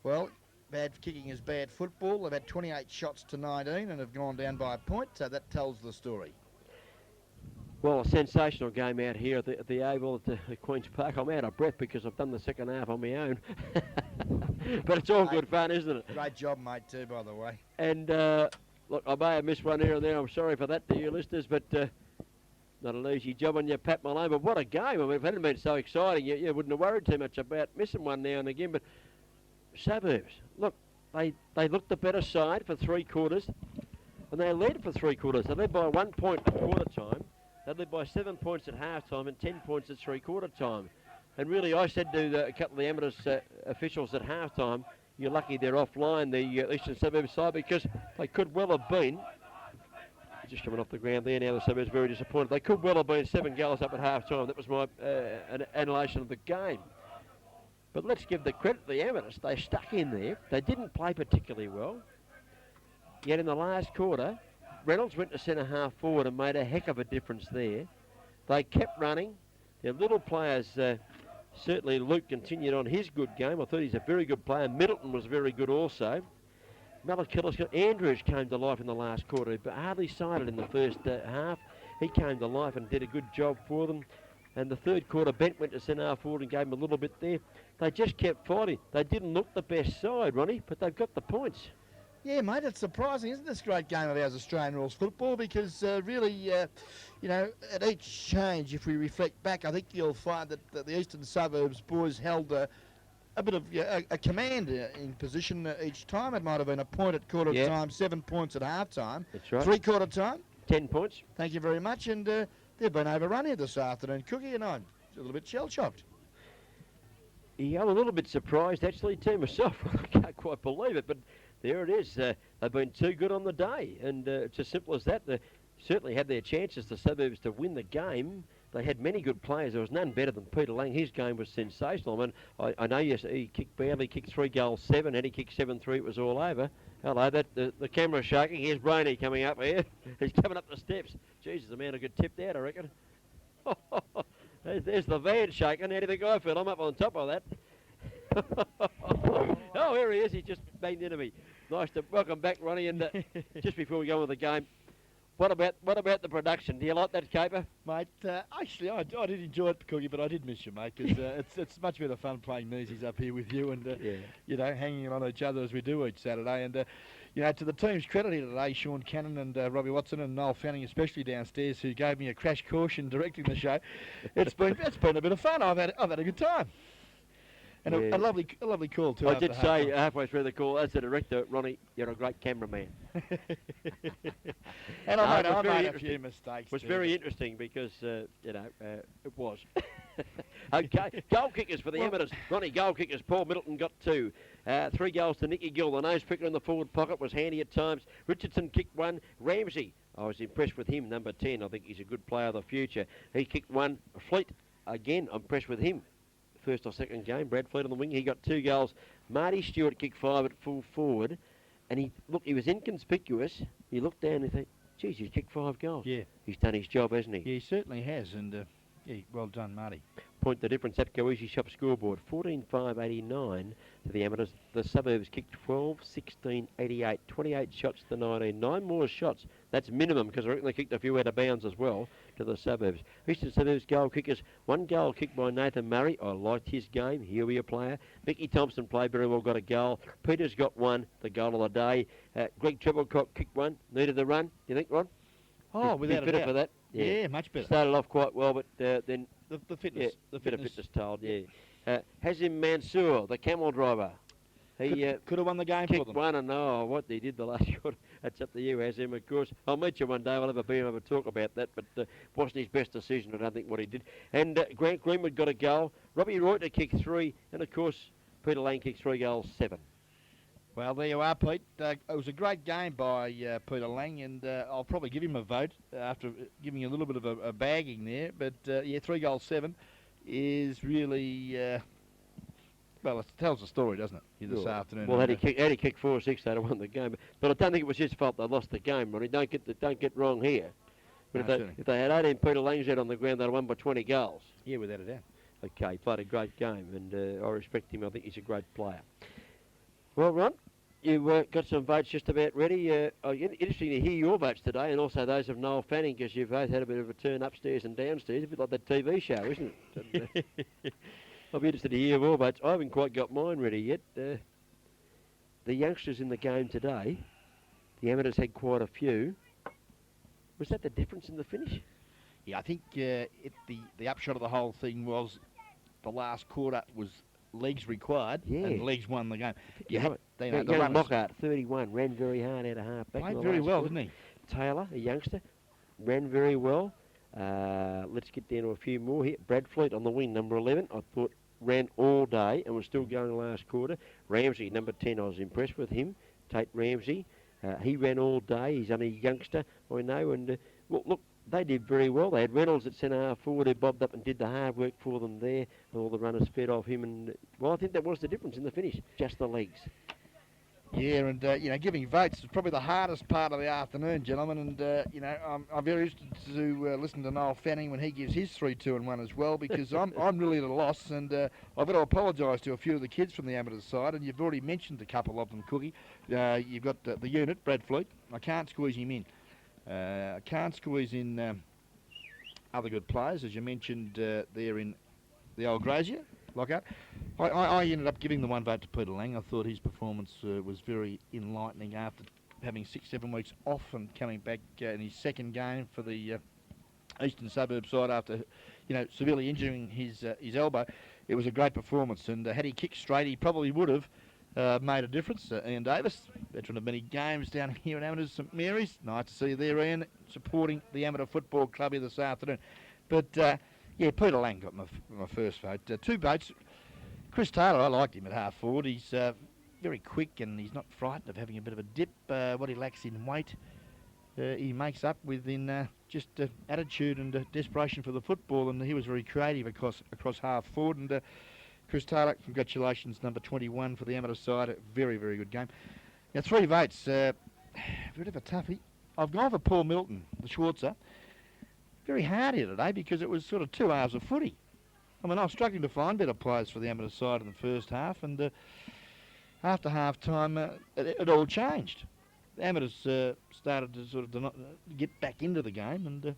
well, bad kicking is bad football. They've had 28 shots to 19 and have gone down by a point, so that tells the story. Well, a sensational game out here at the Oval at the Queen's Park. I'm out of breath because I've done the second half on my own. But it's all good fun, isn't it? Great job, mate, too, by the way. And, look, I may have missed one here and there. I'm sorry for that to you listeners, but not an easy job on you, Pat Malone. But what a game. I mean, if it hadn't been so exciting, you wouldn't have worried too much about missing one now and again. But Suburbs, look, they looked the better side for 3 quarters, and they led for 3 quarters. They led by 1 point at quarter time. They led by 7 points at half-time and 10 points at three-quarter time. And really, I said to a couple of the amateurs officials at half-time, you're lucky they're offline, the Eastern Suburbs side, because they could well have been, just coming off the ground there now, the Suburbs very disappointed. They could well have been 7 goals up at half-time. That was my annihilation of the game. But let's give the credit to the amateurs. They stuck in there. They didn't play particularly well. Yet in the last quarter, Reynolds went to centre half forward and made a heck of a difference there. They kept running. Their little players, certainly Luke continued on his good game. I thought he's a very good player. Middleton was very good also. Malachillis, Andrews came to life in the last quarter, but hardly sided in the first half. He came to life and did a good job for them. And the third quarter, Bent went to centre half forward and gave him a little bit there. They just kept fighting. They didn't look the best side, Ronnie, but they've got the points. Yeah, mate, it's surprising, isn't this great game of ours, Australian rules football? Because really, you know, at each change, if we reflect back, I think you'll find that the Eastern Suburbs boys held a bit of a command in position each time. It might have been a point at quarter time, 7 points at half time. That's right. 3/4 time. 10 points. Thank you very much. And they've been overrun here this afternoon, Cookie, and I'm a little bit shell-shocked. Yeah, I'm a little bit surprised actually too myself. I can't quite believe it, but there it is. They've been too good on the day, and it's as simple as that. They certainly had their chances, the Suburbs, to win the game. They had many good players. There was none better than Peter Lang. His game was sensational. I mean, I know he kicked badly, kicked 3 goals, 7. Had he kicked 7-3, it was all over. Hello, the camera's shaking. Here's Brainy coming up here. He's coming up the steps. Jesus, the man who could tip that, I reckon. There's the van shaking. How do you think I feel? I'm up on top of that. Oh, here he is. He just banged into me. Nice to welcome back, Ronnie. And just before we go on with the game, what about the production? Do you like that caper? Mate, actually, I did enjoy it, Cookie, but I did miss you, mate, because it's much better fun playing Newsies up here with you and, you know, hanging on each other as we do each Saturday. And, you know, to the team's credit here today, Sean Cannon and Robbie Watson and Noel Fanning, especially downstairs, who gave me a crash caution directing the show. It's been a bit of fun. I've had a good time. And a lovely call too. I did say halfway through the call, as the director, Ronnie, you're a great cameraman. And I made a few mistakes. It was very interesting because, you know, it was. Okay, goal kickers for the Amateurs. Ronnie, goal kickers. Paul Middleton got 2. 3 goals to Nicky Gill. The nose picker in the forward pocket was handy at times. Richardson kicked 1. Ramsey, I was impressed with him, number 10. I think he's a good player of the future. He kicked 1. Fleet, again, I'm impressed with him. First or second game, Brad Fleet on the wing. He got 2 goals. Marty Stewart kicked 5 at full forward. And he was inconspicuous. You looked down and think, geez, he's kicked 5 goals. Yeah. He's done his job, hasn't he? Yeah, he certainly has. And, yeah, well done, Marty. Point the difference at Easy Shop scoreboard. 14-5-89 to the Amateurs. The Suburbs kicked 12-16-88. 28 shots to 19. 9 more shots. That's minimum because I reckon they kicked a few out of bounds as well to the Suburbs. Eastern Suburbs goal kickers. 1 goal kicked by Nathan Murray. I liked his game. He'll be a player. Mickey Thompson played very well, got a goal. Peters got 1, the goal of the day. Greg Treblecock kicked 1. Needed the run. You think, Ron? Oh, without a doubt. For that. Yeah, much better. Started off quite well, but then the fitness. Yeah, the fitness told, yeah. Hazim Mansour, the camel driver. He could have won the game for kicked them. 1 and what he did the last quarter. That's up to you, Hazim, of course. I'll meet you one day. We'll have a beer and have a talk about that, but wasn't his best decision, I don't think, what he did. And Grant Greenwood got a goal. Robbie Reuter kicked 3, and of course, Peter Lang kicked 3 goals, 7. Well, there you are, Pete. It was a great game by Peter Lang, and I'll probably give him a vote after giving a little bit of a bagging there. But, yeah, 3 goals, 7 is really... well, it tells the story, doesn't it, this afternoon? Well, had he kicked 4 or 6, they'd have won the game. But I don't think it was his fault they lost the game, Ronnie. Don't get wrong here. But if they had 18 Peter Langs out on the ground, they'd have won by 20 goals. Yeah, without a doubt. Okay, he played a great game, and I respect him. I think he's a great player. Well, Ron, you got some votes just about ready. Interesting to hear your votes today, and also those of Noel Fanning, because you've both had a bit of a turn upstairs and downstairs, a bit like that TV show, isn't it? I'll be interested to hear your votes. I haven't quite got mine ready yet. The youngsters in the game today, the Amateurs had quite a few. Was that the difference in the finish? Yeah, I think the upshot of the whole thing was the last quarter was legs required, and legs won the game. Young Lockhart, 31, ran very hard out of half back. Played very well, didn't he? Taylor, a youngster, ran very well. Let's get down to a few more here. Brad Fleet on the wing, number 11. I thought ran all day and was still going last quarter. Ramsey, number 10, I was impressed with him. Tate Ramsey, he ran all day. He's only a youngster, I know. And look, they did very well. They had Reynolds at centre half forward who bobbed up and did the hard work for them there. And all the runners fed off him. And well, I think that was the difference in the finish, just the legs. Yeah, and, you know, giving votes is probably the hardest part of the afternoon, gentlemen. And, you know, I'm very interested to listen to Noel Fanning when he gives his 3, 2 and 1 as well, because I'm really at a loss. And I've got to apologise to a few of the kids from the Amateurs side, and you've already mentioned a couple of them, Cookie. You've got the unit, Brad Fleet. I can't squeeze him in. I can't squeeze in other good players, as you mentioned there in the old Grazier. Lockhart. I ended up giving the 1 vote to Peter Lang. I thought his performance was very enlightening after having 6-7 weeks off and coming back in his second game for the Eastern Suburbs side after, severely injuring his elbow. It was a great performance, and had he kicked straight, he probably would have made a difference. Ian Davis, veteran of many games down here at Amateurs St Mary's. Nice to see you there, Ian, supporting the Amateur Football Club here this afternoon. But, Peter Lang got my first vote. 2 votes. Chris Taylor, I liked him at half forward. He's very quick and he's not frightened of having a bit of a dip. What he lacks in weight, he makes up with in just attitude and desperation for the football, and he was very creative across half forward. And Chris Taylor, congratulations, number 21 for the amateur side. A very, very good game. Now, 3 votes. Bit of a toughie. I've gone for Paul Milton, the Schwarzer. Very hard here today because it was sort of 2 hours of footy. I mean, I was struggling to find better players for the amateur side in the first half, and after half time, it all changed. The amateurs started to sort of get back into the game, and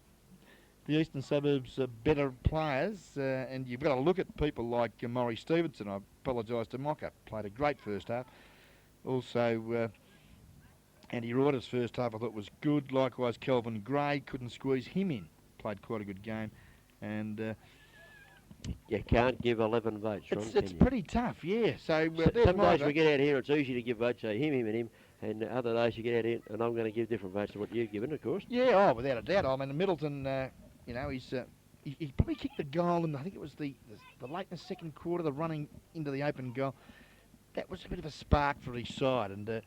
the Eastern Suburbs better players, and you've got to look at people like Maury Stevenson. I apologise to Mocker, played a great first half. Also, Andy Reuter's first half I thought was good. Likewise, Kelvin Gray, couldn't squeeze him in, played quite a good game, and you can't give 11 votes, Ron, it's pretty tough, yeah. So some days we get out here, it's easy to give votes, say him, and him, and other days you get out here, and I'm going to give different votes to what you've given, of course. Yeah, without a doubt. I mean, Middleton, he probably kicked the goal, and I think it was the late in the second quarter, the running into the open goal. That was a bit of a spark for his side, and it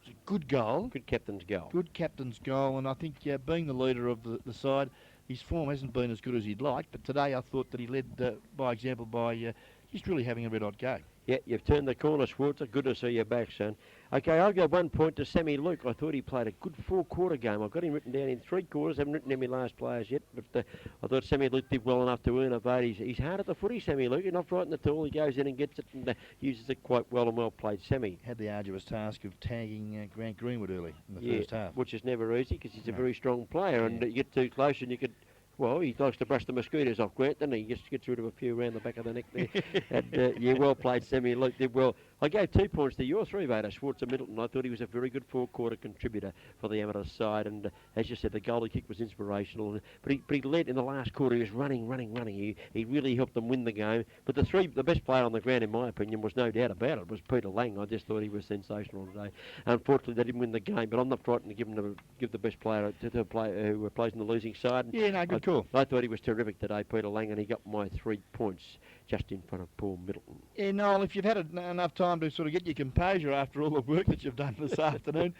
was a good goal. Good captain's goal. Good captain's goal, and I think being the leader of the side, his form hasn't been as good as he'd like, but today I thought that he led by example by just really having a red-hot go. Yeah, you've turned the corner, Schwarzer. Good to see you back, son. Okay, I'll go 1 point to Sammy Luke. I thought he played a good 4-quarter game. I've got him written down in 3 quarters. Haven't written down my last players yet, but I thought Sammy Luke did well enough to earn a vote. He's hard at the footy, Sammy Luke. He's not frightened at all. He goes in and gets it and uses it quite well, and well played, Sammy. Had the arduous task of tagging Grant Greenwood early in the first half. Which is never easy because he's a very strong player, and you get too close and you could... Well, he likes to brush the mosquitoes off, Grant, doesn't he? He just gets rid of a few around the back of the neck there. And, well played, Sammy Luke did well. I gave 2 points to your 3-voter, Schwarzer Middleton. I thought he was a very good 4-quarter contributor for the amateur side, and as you said, the goal he kicked was inspirational. But he led in the last quarter. He was running. He really helped them win the game. But the best player on the ground, in my opinion, was no doubt about it, was Peter Lang. I just thought he was sensational today. Unfortunately, they didn't win the game, but I'm not frightened to give the best player to the player who plays in the losing side. Yeah, no, good call. I thought he was terrific today, Peter Lang, and he got my 3 points just in front of Paul Middleton. Yeah, Noel, if you've had enough time to sort of get your composure after all the work that you've done this afternoon,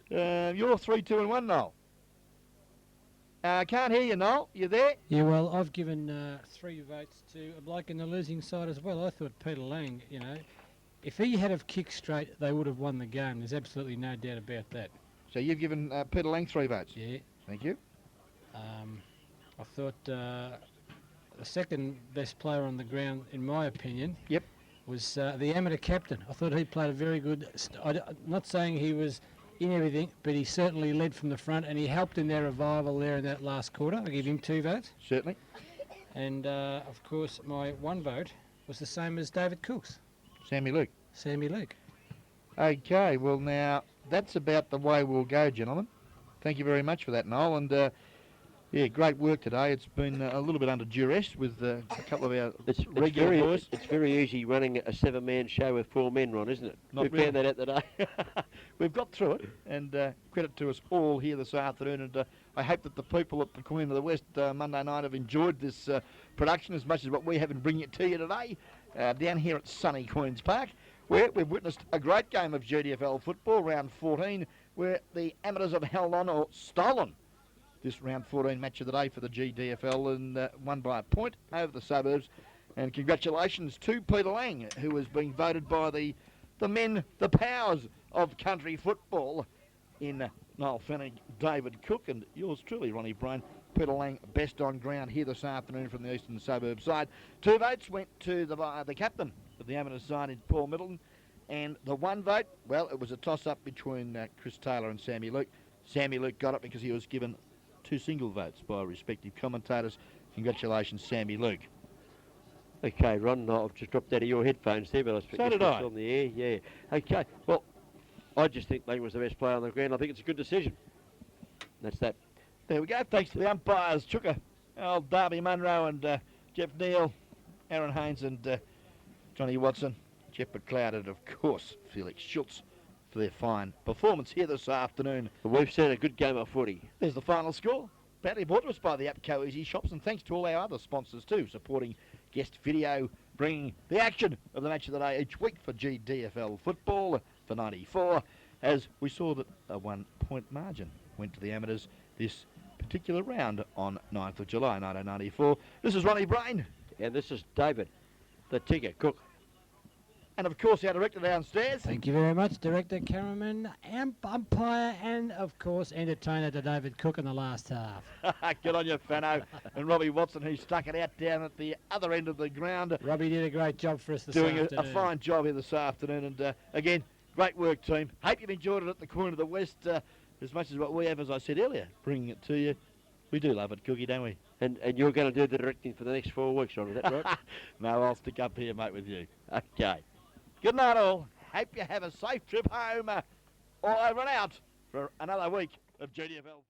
you're 3, 2 and 1, Noel. I can't hear you, Noel. You there? Yeah, well, I've given 3 votes to a bloke in the losing side as well. I thought Peter Lang, if he had have kicked straight, they would have won the game. There's absolutely no doubt about that. So you've given Peter Lang 3 votes? Yeah. Thank you. I thought the second best player on the ground, in my opinion, was the amateur captain. I thought he played a very good... I'm not saying he was in everything, but he certainly led from the front, and he helped in their revival there in that last quarter. I give him 2 votes. Certainly. And, of course, my 1 vote was the same as David Cook's. Sammy Luke. Sammy Luke. Okay, well, now, that's about the way we'll go, gentlemen. Thank you very much for that, Noel, and... yeah, great work today. It's been a little bit under duress with a couple of our regular boys. It's very easy running a 7-man show with 4 men, Ron, isn't it? Not We found that out today. We've got through it, and credit to us all here this afternoon. And I hope that the people at the Queen of the West Monday night have enjoyed this production as much as what we have in bringing it to you today down here at sunny Queen's Park, where we've witnessed a great game of GDFL football, round 14, where the amateurs have held on or stolen this round 14 match of the day for the GDFL and won by a point over the Suburbs. And congratulations to Peter Lang, who is being voted by the men, the powers of country football in Noel Fennick, David Cook, and yours truly, Ronnie Brain. Peter Lang, best on ground here this afternoon from the Eastern Suburbs side. 2 votes went to the captain of the amateur side, in Paul Middleton, and the 1 vote, well, it was a toss-up between Chris Taylor and Sammy Luke. Sammy Luke got it because he was given 2 single votes by respective commentators. Congratulations, Sammy Luke. Okay, Ron, I've just dropped out of your headphones there, but I expect So you're did I. still on the air. Yeah. Okay. Well, I just think Lang was the best player on the ground. I think it's a good decision. That's that. There we go. Thanks to the umpires, Chuka, old Darby Munro and Jeff Neal, Aaron Haynes and Johnny Watson, Jeff McLeod and, of course, Felix Schultz for their fine performance here this afternoon. We've seen a good game of footy. There's the final score. Proudly brought to us by the APCO Easy Shops, and thanks to all our other sponsors too, supporting guest video, bringing the action of the match of the day each week for GDFL football for 94, as we saw that a 1 point margin went to the amateurs this particular round on 9th of July 1994. This is Ronnie Brain. And this is David, the Tigger Cook. And of course our director downstairs. Thank you very much, director, cameraman, umpire, and of course entertainer to David Cook in the last half. Good on you, Fano. And Robbie Watson, who stuck it out down at the other end of the ground. Robbie did a great job for us this doing afternoon. a fine job here this afternoon. And again, great work, team. Hope you've enjoyed it at the Corner of the West as much as what we have, as I said earlier, bringing it to you. We do love it, Cookie, don't we? And you're going to do the directing for the next 4 weeks, Ron, is that right? No, I'll stick up here, mate, with you. Okay. Good night, all. Hope you have a safe trip home or over and out for another week of GDFL.